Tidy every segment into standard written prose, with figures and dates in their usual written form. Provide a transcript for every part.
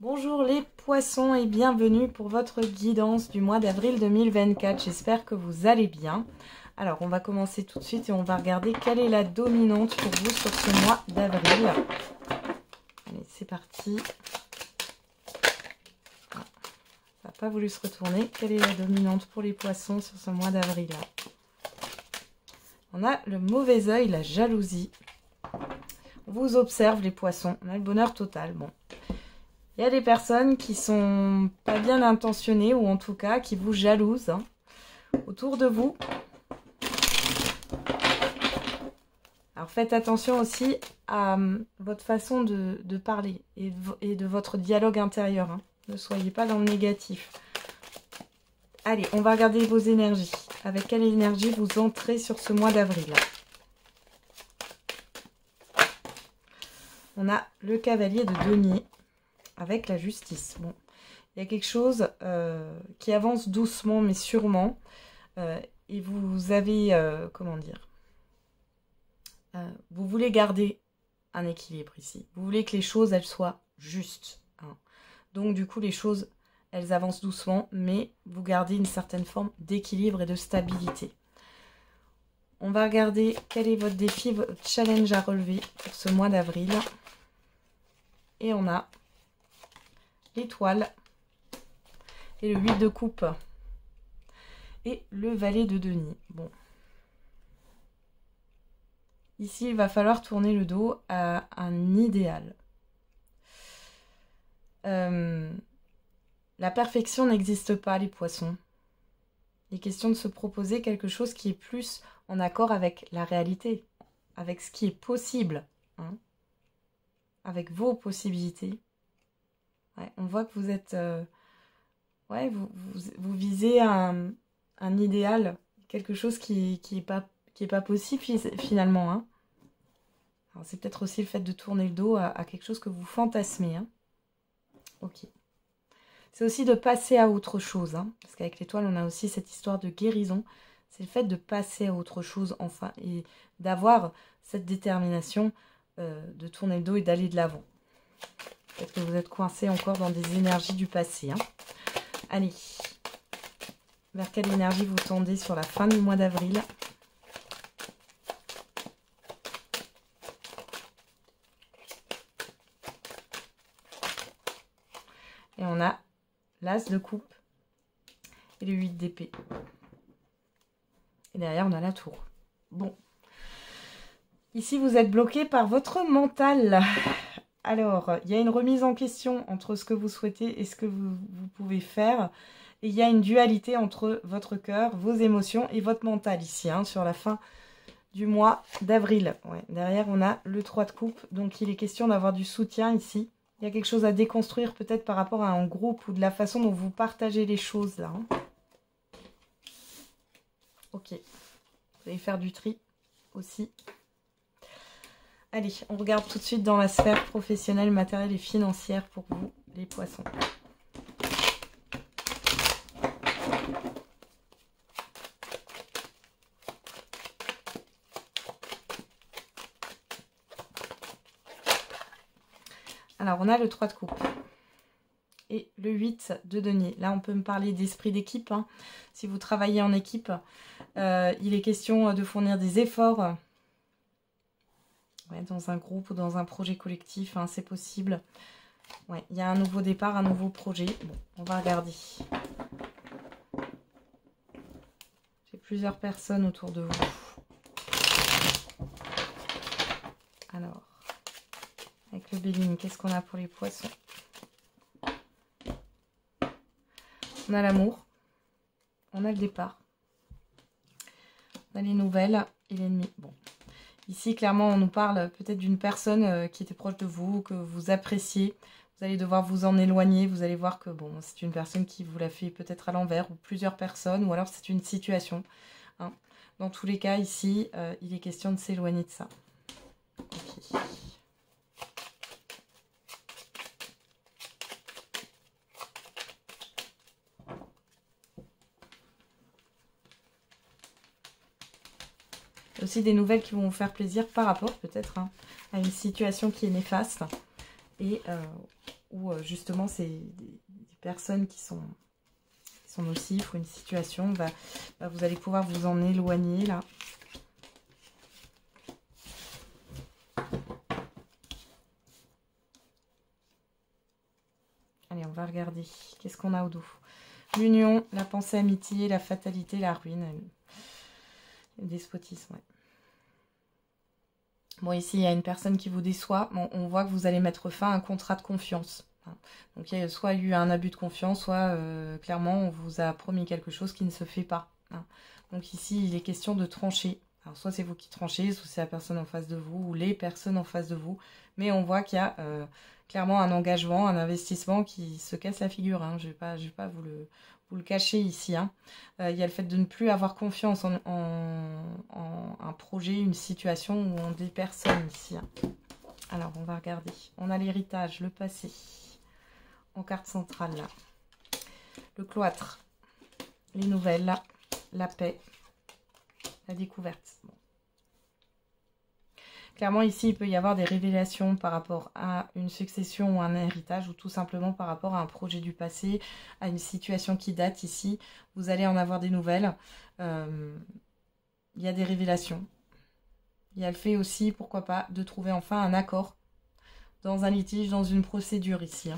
Bonjour les poissons et bienvenue pour votre guidance du mois d'avril 2024. J'espère que vous allez bien. Alors on va commencer tout de suite et on va regarder quelle est la dominante pour vous sur ce mois d'avril. Allez, c'est parti. Ça n'a pas voulu se retourner. Quelle est la dominante pour les poissons sur ce mois d'avril? On a le mauvais œil, la jalousie. On vous observe les poissons. On a le bonheur total. Bon. Il y a des personnes qui sont pas bien intentionnées ou en tout cas qui vous jalousent autour de vous. Alors faites attention aussi à votre façon de parler et de votre dialogue intérieur. Ne soyez pas dans le négatif. Allez, on va regarder vos énergies. Avec quelle énergie vous entrez sur ce mois d'avril? On a le cavalier de denier. Avec la justice. Bon, il y a quelque chose qui avance doucement mais sûrement. Et vous avez, comment dire, vous voulez garder un équilibre ici. Vous voulez que les choses, elles soient justes. Donc du coup, les choses, elles avancent doucement, mais vous gardez une certaine forme d'équilibre et de stabilité. On va regarder quel est votre défi, votre challenge à relever pour ce mois d'avril. Et on a l'étoile et le 8 de coupe et le valet de denier. Bon, ici il va falloir tourner le dos à un idéal. La perfection n'existe pas, les poissons. Il est question de se proposer quelque chose qui est plus en accord avec la réalité, avec ce qui est possible, avec vos possibilités. Ouais, on voit que vous êtes... ouais, vous visez un idéal, quelque chose qui est pas possible finalement. C'est peut-être aussi le fait de tourner le dos à quelque chose que vous fantasmez. Ok. C'est aussi de passer à autre chose. Parce qu'avec l'étoile, on a aussi cette histoire de guérison. C'est le fait de passer à autre chose enfin. Et d'avoir cette détermination de tourner le dos et d'aller de l'avant. Peut-être que vous êtes coincé encore dans des énergies du passé. Allez, vers quelle énergie vous tendez sur la fin du mois d'avril? Et on a l'as de coupe et le 8 d'épée. Et derrière, on a la tour. Bon. Ici, vous êtes bloqué par votre mental. Alors, il y a une remise en question entre ce que vous souhaitez et ce que vous pouvez faire. Et il y a une dualité entre votre cœur, vos émotions et votre mental ici, sur la fin du mois d'avril. Ouais, derrière, on a le 3 de coupe. Donc, il est question d'avoir du soutien ici. Il y a quelque chose à déconstruire peut-être par rapport à un groupe ou de la façon dont vous partagez les choses là. Ok. Vous allez faire du tri aussi. Allez, on regarde tout de suite dans la sphère professionnelle, matérielle et financière pour vous, les poissons. Alors, on a le 3 de coupe et le 8 de denier. Là, on peut me parler d'esprit d'équipe. Si vous travaillez en équipe, il est question de fournir des efforts. Ouais, dans un groupe ou dans un projet collectif, c'est possible. Ouais, il y a un nouveau départ, un nouveau projet. Bon, on va regarder. J'ai plusieurs personnes autour de vous. Alors, avec le Béline, qu'est-ce qu'on a pour les poissons? On a l'amour. On a le départ. On a les nouvelles et l'ennemi. Bon. Ici, clairement, on nous parle peut-être d'une personne qui était proche de vous, que vous appréciez. Vous allez devoir vous en éloigner. Vous allez voir que bon, c'est une personne qui vous l'a fait peut-être à l'envers, ou plusieurs personnes, ou alors c'est une situation. Dans tous les cas, ici, il est question de s'éloigner de ça. Okay. Aussi des nouvelles qui vont vous faire plaisir par rapport peut-être à une situation qui est néfaste et ou justement c'est des personnes qui sont nocifs ou une situation, vous allez pouvoir vous en éloigner là. Allez, on va regarder. Qu'est-ce qu'on a au dos? L'union, la pensée amitié, la fatalité, la ruine. Le despotisme, ouais. Bon, ici, il y a une personne qui vous déçoit. Bon, on voit que vous allez mettre fin à un contrat de confiance. Donc, il y a soit eu un abus de confiance, soit clairement, on vous a promis quelque chose qui ne se fait pas. Donc ici, il est question de trancher. Alors, soit c'est vous qui tranchez, soit c'est la personne en face de vous, ou les personnes en face de vous. Mais on voit qu'il y a clairement un engagement, un investissement qui se casse la figure. Je vais pas vous le cacher ici. Il y a le fait de ne plus avoir confiance en un projet, une situation ou en des personnes ici. Alors, on va regarder. On a l'héritage, le passé, en carte centrale, là. Le cloître, les nouvelles, là. La paix, la découverte. Bon. Clairement, ici, il peut y avoir des révélations par rapport à une succession ou un héritage, ou tout simplement par rapport à un projet du passé, à une situation qui date ici. Vous allez en avoir des nouvelles. Il y a des révélations. Il y a le fait aussi, pourquoi pas, de trouver enfin un accord dans un litige, dans une procédure ici.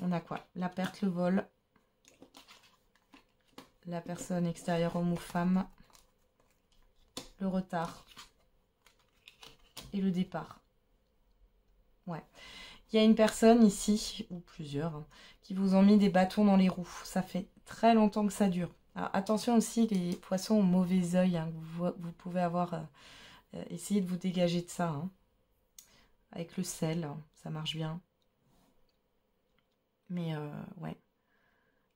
On a quoi? La perte, le vol. La personne extérieure, homme ou femme. Le retard. Et le départ. Ouais. Il y a une personne ici, ou plusieurs, qui vous ont mis des bâtons dans les roues. Ça fait très longtemps que ça dure. Alors, attention aussi, les poissons au mauvais œil. Vous pouvez avoir... essayé de vous dégager de ça. Avec le sel, ça marche bien. Mais ouais.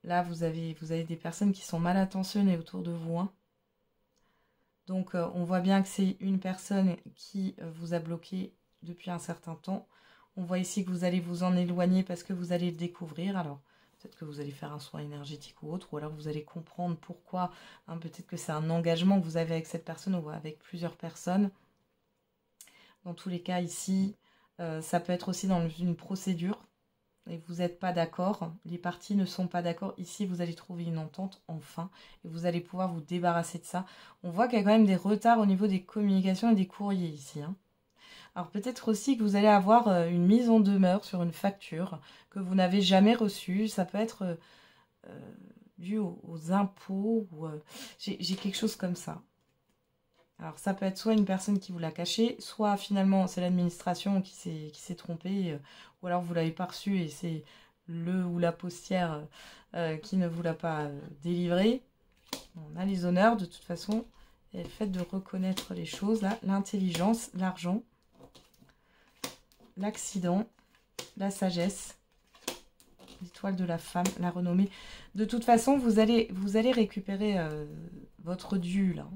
Là, vous avez des personnes qui sont mal intentionnées autour de vous. Donc, on voit bien que c'est une personne qui vous a bloqué depuis un certain temps. On voit ici que vous allez vous en éloigner parce que vous allez le découvrir. Alors, peut-être que vous allez faire un soin énergétique ou autre, ou alors vous allez comprendre pourquoi. Peut-être que c'est un engagement que vous avez avec cette personne ou avec plusieurs personnes. Dans tous les cas, ici, ça peut être aussi dans une procédure. Et vous n'êtes pas d'accord, les parties ne sont pas d'accord. Ici, vous allez trouver une entente, enfin, et vous allez pouvoir vous débarrasser de ça. On voit qu'il y a quand même des retards au niveau des communications et des courriers ici. Alors peut-être aussi que vous allez avoir une mise en demeure sur une facture que vous n'avez jamais reçue. Ça peut être dû aux impôts, ou j'ai quelque chose comme ça. Alors ça peut être soit une personne qui vous l'a caché, soit finalement c'est l'administration qui s'est trompée, ou alors vous l'avez pas reçu et c'est le ou la postière qui ne vous l'a pas délivré. On a les honneurs de toute façon, et le fait de reconnaître les choses, là, l'intelligence, l'argent, l'accident, la sagesse, l'étoile de la femme, la renommée. De toute façon, vous allez récupérer votre dû là.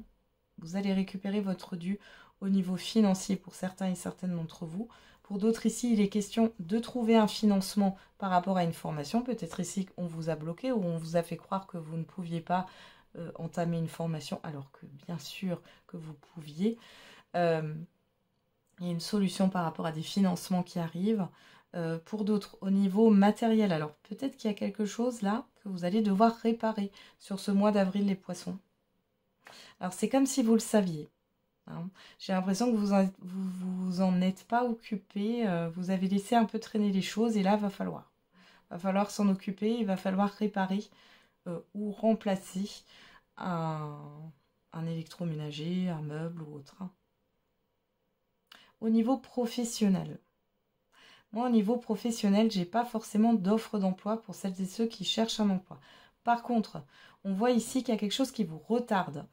Vous allez récupérer votre dû au niveau financier pour certains et certaines d'entre vous. Pour d'autres ici, il est question de trouver un financement par rapport à une formation. Peut-être ici qu'on vous a bloqué ou on vous a fait croire que vous ne pouviez pas entamer une formation alors que bien sûr que vous pouviez. Il y a une solution par rapport à des financements qui arrivent. Pour d'autres, au niveau matériel, alors peut-être qu'il y a quelque chose là que vous allez devoir réparer sur ce mois d'avril les poissons. Alors, c'est comme si vous le saviez. J'ai l'impression que vous en êtes pas occupé. Vous avez laissé un peu traîner les choses et là, va falloir s'en occuper. Il va falloir réparer ou remplacer un électroménager, un meuble ou autre. Au niveau professionnel. Moi, au niveau professionnel, j'ai pas forcément d'offre d'emploi pour celles et ceux qui cherchent un emploi. Par contre, on voit ici qu'il y a quelque chose qui vous retarde.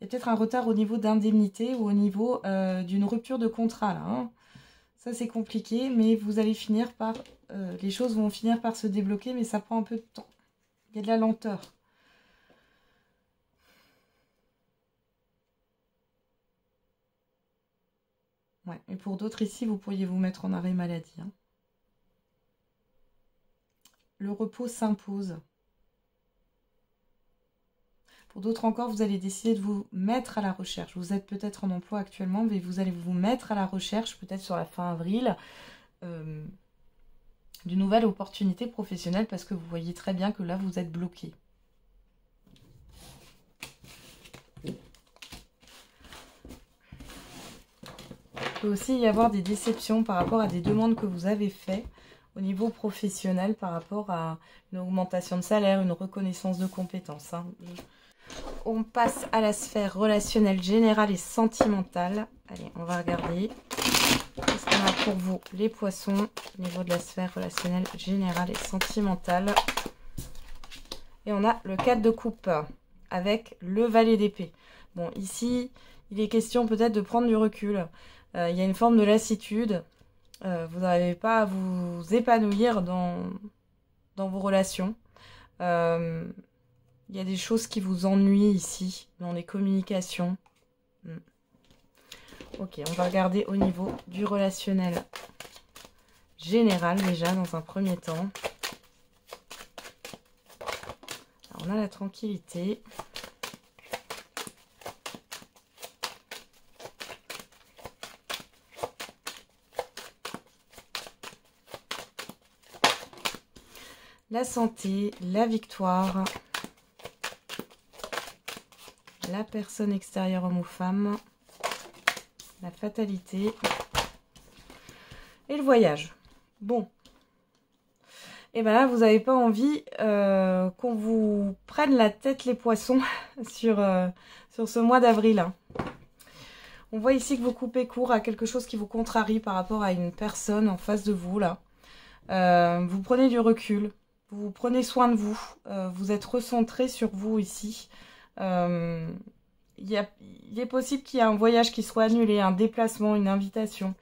Il y a peut-être un retard au niveau d'indemnité ou au niveau d'une rupture de contrat. Là, Ça, c'est compliqué, mais vous allez finir par... les choses vont finir par se débloquer, mais ça prend un peu de temps. Il y a de la lenteur. Ouais. Et pour d'autres ici, vous pourriez vous mettre en arrêt maladie. Le repos s'impose. Pour d'autres encore, vous allez décider de vous mettre à la recherche. Vous êtes peut-être en emploi actuellement, mais vous allez vous mettre à la recherche, peut-être sur la fin avril, d'une nouvelle opportunité professionnelle parce que vous voyez très bien que là, vous êtes bloqué. Il peut aussi y avoir des déceptions par rapport à des demandes que vous avez faites au niveau professionnel par rapport à une augmentation de salaire, une reconnaissance de compétences. Hein. On passe à la sphère relationnelle générale et sentimentale. Allez, on va regarder. Qu'est-ce qu'on a pour vous, les poissons, au niveau de la sphère relationnelle générale et sentimentale. Et on a le 4 de coupe avec le valet d'épée. Bon, ici, il est question peut-être de prendre du recul. Il y a une forme de lassitude. Vous n'arrivez pas à vous épanouir dans vos relations. Il y a des choses qui vous ennuient ici, dans les communications. Ok, on va regarder au niveau du relationnel général déjà, dans un premier temps. Alors, on a la tranquillité. La santé, la victoire. La personne extérieure, homme ou femme, la fatalité et le voyage. Bon. Et bien là, vous n'avez pas envie qu'on vous prenne la tête les poissons sur ce mois d'avril. Hein. On voit ici que vous coupez court à quelque chose qui vous contrarie par rapport à une personne en face de vous. Là. Vous prenez du recul, vous prenez soin de vous, vous êtes recentré sur vous ici. Il est possible qu'il y ait un voyage qui soit annulé, un déplacement, une invitation.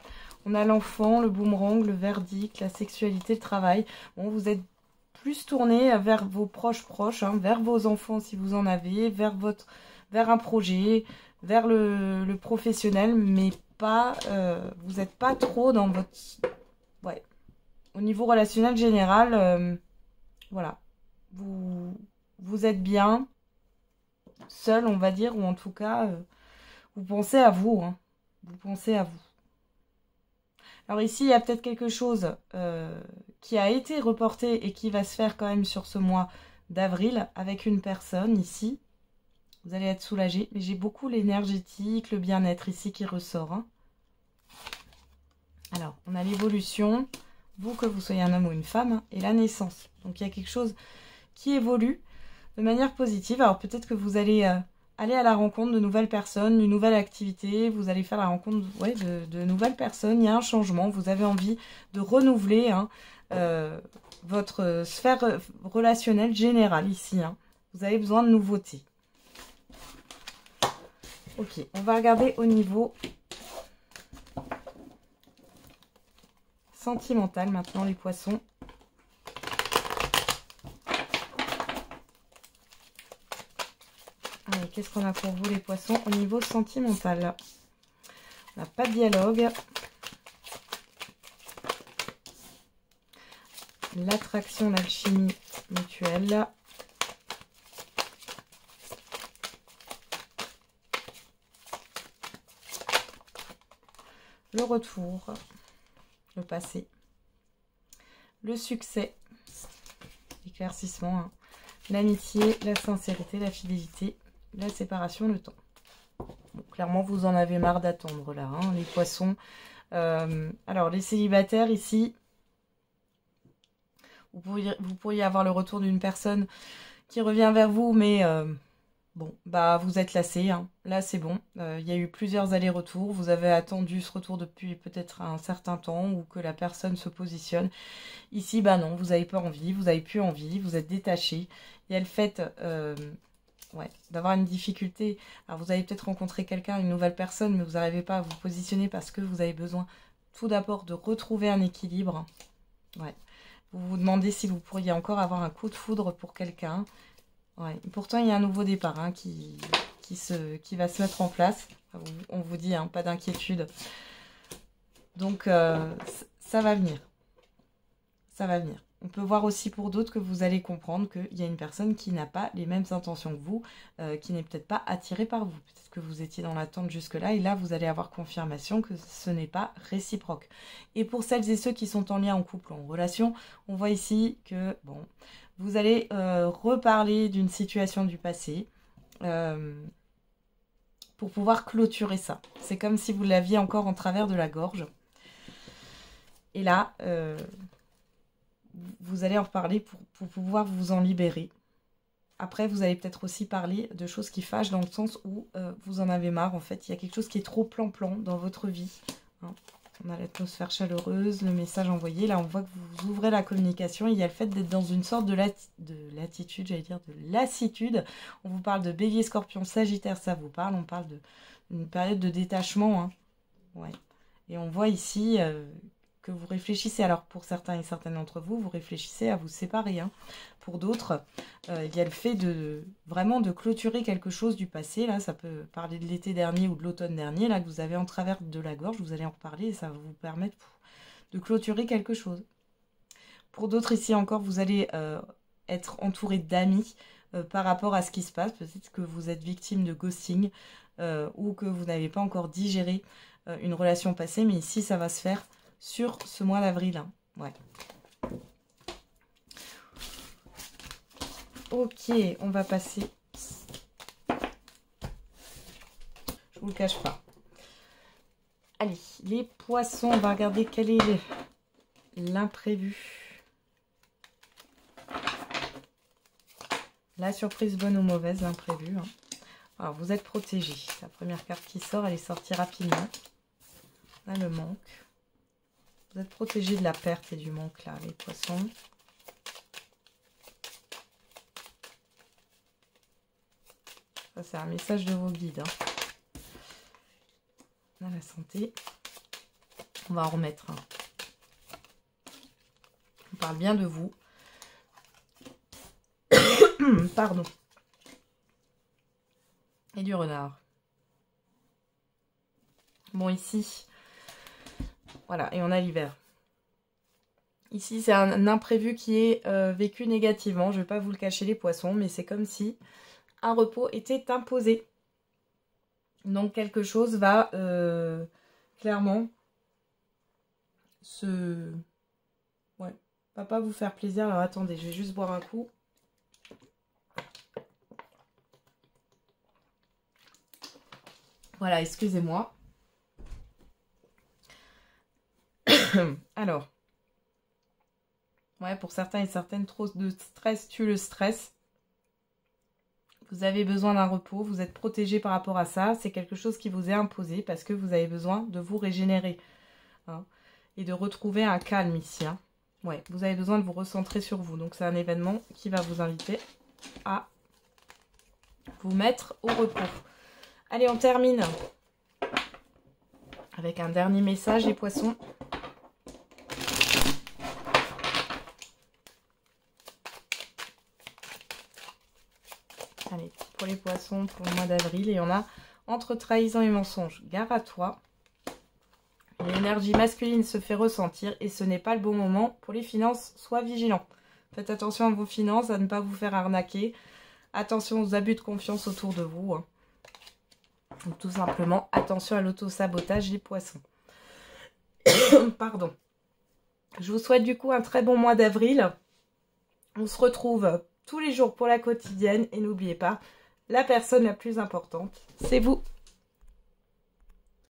On a l'enfant, le boomerang, le verdict, la sexualité, le travail. Bon, vous êtes plus tourné vers vos proches, hein, vers vos enfants si vous en avez, vers un projet, vers le professionnel, mais pas, vous n'êtes pas trop dans votre... Ouais. Au niveau relationnel général, voilà. Vous êtes bien seul, on va dire, ou en tout cas, vous pensez à vous. Hein. Vous pensez à vous. Alors ici, il y a peut-être quelque chose qui a été reporté et qui va se faire quand même sur ce mois d'avril avec une personne ici. Vous allez être soulagé. Mais j'ai beaucoup l'énergétique, le bien-être ici qui ressort. Hein. Alors, on a l'évolution, vous que vous soyez un homme ou une femme, hein, et la naissance. Donc il y a quelque chose qui évolue de manière positive. Alors peut-être que vous allez aller à la rencontre de nouvelles personnes, d'une nouvelle activité. Vous allez faire la rencontre de nouvelles personnes. Il y a un changement. Vous avez envie de renouveler hein, votre sphère relationnelle générale ici. Hein. Vous avez besoin de nouveautés. Ok, on va regarder au niveau sentimental maintenant les poissons. Allez, qu'est-ce qu'on a pour vous les poissons au niveau sentimental? On n'a pas de dialogue. L'attraction, l'alchimie mutuelle. Le retour, le passé. Le succès, l'éclaircissement, hein. L'amitié, la sincérité, la fidélité. La séparation, le temps. Bon, clairement, vous en avez marre d'attendre là, hein, les poissons. Alors, les célibataires ici, vous pourriez avoir le retour d'une personne qui revient vers vous, mais bon, bah vous êtes lassé. Hein. Là, c'est bon. Il y a eu plusieurs allers-retours. Vous avez attendu ce retour depuis peut-être un certain temps ou que la personne se positionne. Ici, bah non, vous n'avez pas envie, vous n'avez plus envie, vous êtes détaché. Il y a le fait... ouais, d'avoir une difficulté. Alors vous avez peut-être rencontré quelqu'un, une nouvelle personne, mais vous n'arrivez pas à vous positionner parce que vous avez besoin tout d'abord de retrouver un équilibre. Ouais. Vous vous demandez si vous pourriez encore avoir un coup de foudre pour quelqu'un. Ouais. Pourtant, il y a un nouveau départ hein, qui va se mettre en place. On vous dit, hein, pas d'inquiétude. Donc, ça va venir. Ça va venir. On peut voir aussi pour d'autres que vous allez comprendre qu'il y a une personne qui n'a pas les mêmes intentions que vous, qui n'est peut-être pas attirée par vous. Peut-être que vous étiez dans l'attente jusque-là, et là, vous allez avoir confirmation que ce n'est pas réciproque. Et pour celles et ceux qui sont en lien en couple ou en relation, on voit ici que, bon, vous allez reparler d'une situation du passé pour pouvoir clôturer ça. C'est comme si vous l'aviez encore en travers de la gorge. Et là... vous allez en reparler pour pouvoir vous en libérer. Après, vous allez peut-être aussi parler de choses qui fâchent dans le sens où vous en avez marre. En fait, il y a quelque chose qui est trop plan-plan dans votre vie. Hein. On a l'atmosphère chaleureuse, le message envoyé. Là, on voit que vous ouvrez la communication. Il y a le fait d'être dans une sorte de latitude, j'allais dire de lassitude. On vous parle de bélier, scorpion, sagittaire, ça vous parle. On parle d'une période de détachement. Hein. Ouais. Et on voit ici... que vous réfléchissez, alors pour certains et certaines d'entre vous, vous réfléchissez à vous séparer. Hein. Pour d'autres, il y a le fait de vraiment de clôturer quelque chose du passé. Là, ça peut parler de l'été dernier ou de l'automne dernier, là que vous avez en travers de la gorge. Vous allez en reparler et ça va vous permettre de clôturer quelque chose. Pour d'autres, ici encore, vous allez être entouré d'amis par rapport à ce qui se passe. Peut-être que vous êtes victime de ghosting ou que vous n'avez pas encore digéré une relation passée, mais ici, ça va se faire sur ce mois d'avril. Hein. Ouais. Ok, on va passer. Je vous le cache pas. Allez, les poissons, on va regarder quel est l'imprévu. La surprise bonne ou mauvaise, l'imprévu. Hein. Alors, vous êtes protégé. La première carte qui sort, elle est sortie rapidement. Là, le manque. Vous êtes protégé de la perte et du manque, là, les poissons. Ça, c'est un message de vos guides. Hein. On a la santé. On va en remettre un. On parle bien de vous. Pardon. Et du renard. Bon, ici... Voilà, et on a l'hiver. Ici, c'est un imprévu qui est vécu négativement. Je ne vais pas vous le cacher, les poissons, mais c'est comme si un repos était imposé. Donc, quelque chose va clairement Ouais, va pas vous faire plaisir. Alors, attendez, je vais juste boire un coup. Voilà, excusez-moi. Alors, ouais, pour certains et certaines, trop de stress tue le stress. Vous avez besoin d'un repos, vous êtes protégé par rapport à ça. C'est quelque chose qui vous est imposé parce que vous avez besoin de vous régénérer. Hein, et de retrouver un calme ici. Hein. Ouais, vous avez besoin de vous recentrer sur vous. Donc, c'est un événement qui va vous inviter à vous mettre au repos. Allez, on termine avec un dernier message, les poissons. Allez, pour les poissons, pour le mois d'avril. Et on a entre trahison et mensonge. Gare à toi. L'énergie masculine se fait ressentir et ce n'est pas le bon moment pour les finances. Sois vigilant. Faites attention à vos finances, à ne pas vous faire arnaquer. Attention aux abus de confiance autour de vous. Hein. Donc, tout simplement, attention à l'auto-sabotage des poissons. Pardon. Je vous souhaite du coup un très bon mois d'avril. On se retrouve tous les jours pour la quotidienne. Et n'oubliez pas, la personne la plus importante, c'est vous.